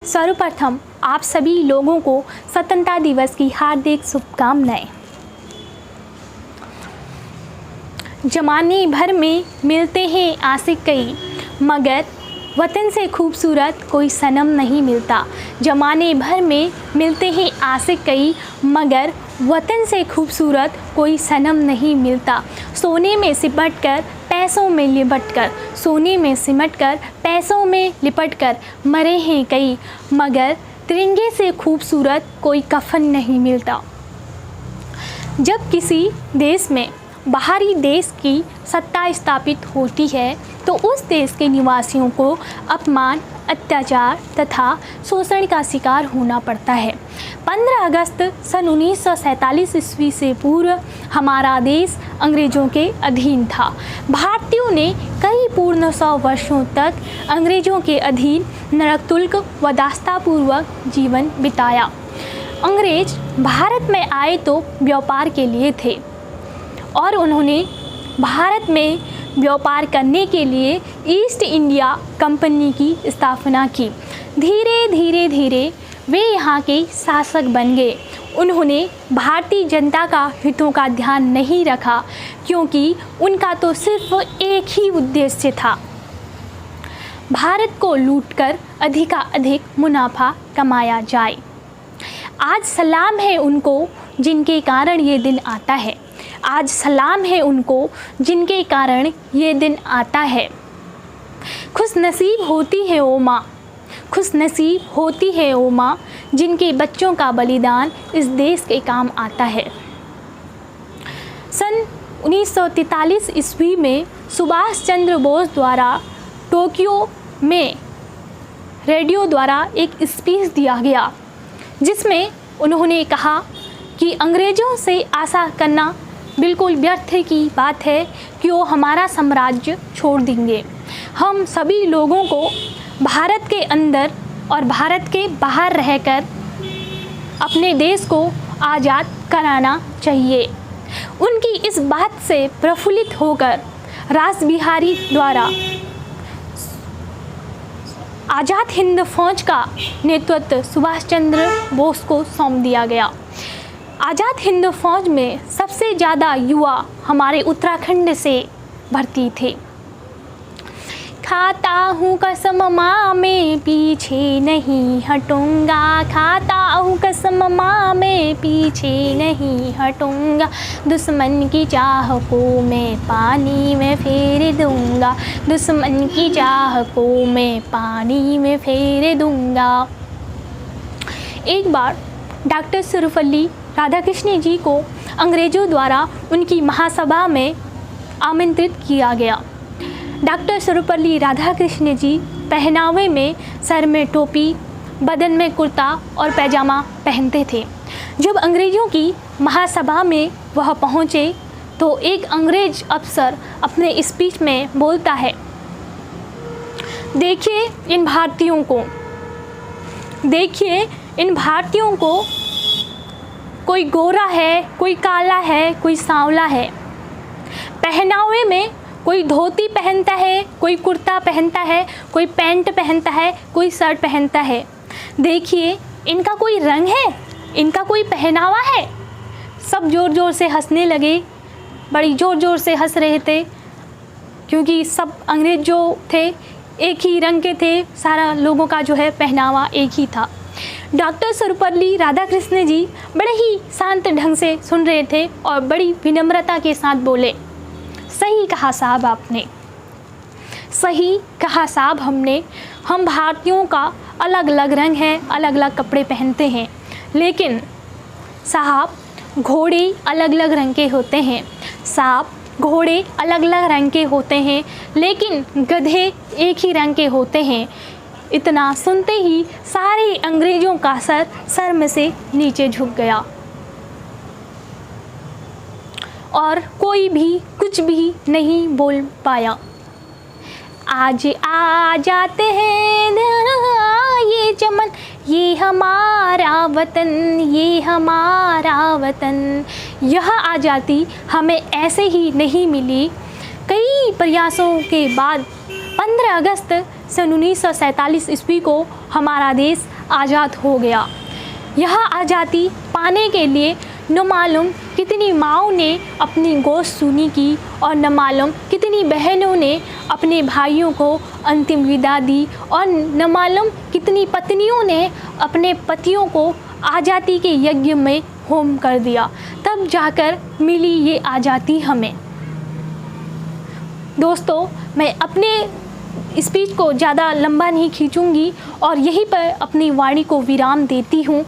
सर्वप्रथम आप सभी लोगों को स्वतंत्रता दिवस की हार्दिक शुभकामनाएं। जमाने भर में मिलते हैं आशिक कई, मगर वतन से खूबसूरत कोई सनम नहीं मिलता। जमाने भर में मिलते हैं आशिक कई, मगर वतन से खूबसूरत कोई सनम नहीं मिलता। सोने में सिमट कर पैसों में लिपट कर, सोने में सिमट कर पैसों में लिपट कर मरे हैं कई, मगर तिरंगे से खूबसूरत कोई कफन नहीं मिलता। जब किसी देश में बाहरी देश की सत्ता स्थापित होती है तो उस देश के निवासियों को अपमान, अत्याचार तथा शोषण का शिकार होना पड़ता है। 15 अगस्त सन 1947 ईस्वी से पूर्व हमारा देश अंग्रेज़ों के अधीन था। भारतीयों ने कई पूर्ण 100 वर्षों तक अंग्रेज़ों के अधीन नरकतुल्क व दास्तापूर्वक जीवन बिताया। अंग्रेज भारत में आए तो व्यापार के लिए थे और उन्होंने भारत में व्यापार करने के लिए ईस्ट इंडिया कंपनी की स्थापना की। धीरे धीरे वे यहाँ के शासक बन गए। उन्होंने भारतीय जनता का हितों का ध्यान नहीं रखा, क्योंकि उनका तो सिर्फ एक ही उद्देश्य था, भारत को लूटकर अधिक मुनाफा कमाया जाए। आज सलाम है उनको जिनके कारण ये दिन आता है। आज सलाम है उनको जिनके कारण ये दिन आता है। खुशनसीब होती है वो माँ, खुशनसीब होती है वो माँ जिनके बच्चों का बलिदान इस देश के काम आता है। सन 1943 ईस्वी में सुभाष चंद्र बोस द्वारा टोक्यो में रेडियो द्वारा एक स्पीच दिया गया, जिसमें उन्होंने कहा कि अंग्रेज़ों से आशा करना बिल्कुल व्यर्थ की बात है कि वो हमारा साम्राज्य छोड़ देंगे। हम सभी लोगों को भारत के अंदर और भारत के बाहर रहकर अपने देश को आज़ाद कराना चाहिए। उनकी इस बात से प्रफुल्लित होकर रासबिहारी द्वारा आज़ाद हिंद फौज का नेतृत्व सुभाष चंद्र बोस को सौंप दिया गया। आज़ाद हिंद फौज में सबसे ज़्यादा युवा हमारे उत्तराखंड से भर्ती थे। खाता हूँ कसम माँ मैं पीछे नहीं हटूँगा, खाता हूँ कसम माँ मैं पीछे नहीं हटूँगा, दुश्मन की चाह को मैं पानी में फेर दूँगा, दुश्मन की चाह को मैं पानी में फेर दूँगा। एक बार डॉक्टर सर्वपल्ली राधाकृष्ण जी को अंग्रेज़ों द्वारा उनकी महासभा में आमंत्रित किया गया। डॉक्टर सर्वपल्ली राधाकृष्ण जी पहनावे में सर में टोपी, बदन में कुर्ता और पैजामा पहनते थे। जब अंग्रेज़ों की महासभा में वह पहुँचे तो एक अंग्रेज अफसर अपने स्पीच में बोलता है, देखिए इन भारतीयों को, देखिए इन भारतीयों को, कोई गोरा है, कोई काला है, कोई सांवला है। पहनावे में कोई धोती पहनता है, कोई कुर्ता पहनता है, कोई पैंट पहनता है, कोई शर्ट पहनता है। देखिए इनका कोई रंग है, इनका कोई पहनावा है। सब ज़ोर ज़ोर से हंसने लगे, बड़ी ज़ोर ज़ोर से हंस रहे थे, क्योंकि सब अंग्रेज जो थे एक ही रंग के थे। सारा लोगों का जो है पहनावा एक ही था। डॉक्टर सर्वपल्ली राधाकृष्ण जी बड़े ही शांत ढंग से सुन रहे थे और बड़ी विनम्रता के साथ बोले, सही कहा साहब आपने, सही कहा साहब हमने। हम भारतीयों का अलग अलग रंग है, अलग अलग कपड़े पहनते हैं, लेकिन साहब घोड़े अलग अलग रंग के होते हैं, साहब घोड़े अलग अलग रंग के होते हैं, लेकिन गधे एक ही रंग के होते हैं। इतना सुनते ही सारे अंग्रेज़ों का सर शर्म से नीचे झुक गया और कोई भी कुछ भी नहीं बोल पाया। आज आ जाते हैं ये चमन, ये हमारा वतन, ये हमारा वतन। यह आज़ादी हमें ऐसे ही नहीं मिली। कई प्रयासों के बाद 15 अगस्त सन 1947 ईस्वी को हमारा देश आज़ाद हो गया। यह आज़ादी पाने के लिए न मालूम कितनी माँओं ने अपनी गोश्त सूनी की और न मालूम कितनी बहनों ने अपने भाइयों को अंतिम विदा दी और न मालूम कितनी पत्नियों ने अपने पतियों को आज़ादी के यज्ञ में होम कर दिया, तब जाकर मिली ये आज़ादी हमें। दोस्तों, मैं अपने स्पीच को ज़्यादा लंबा नहीं खींचूंगी और यहीं पर अपनी वाणी को विराम देती हूँ।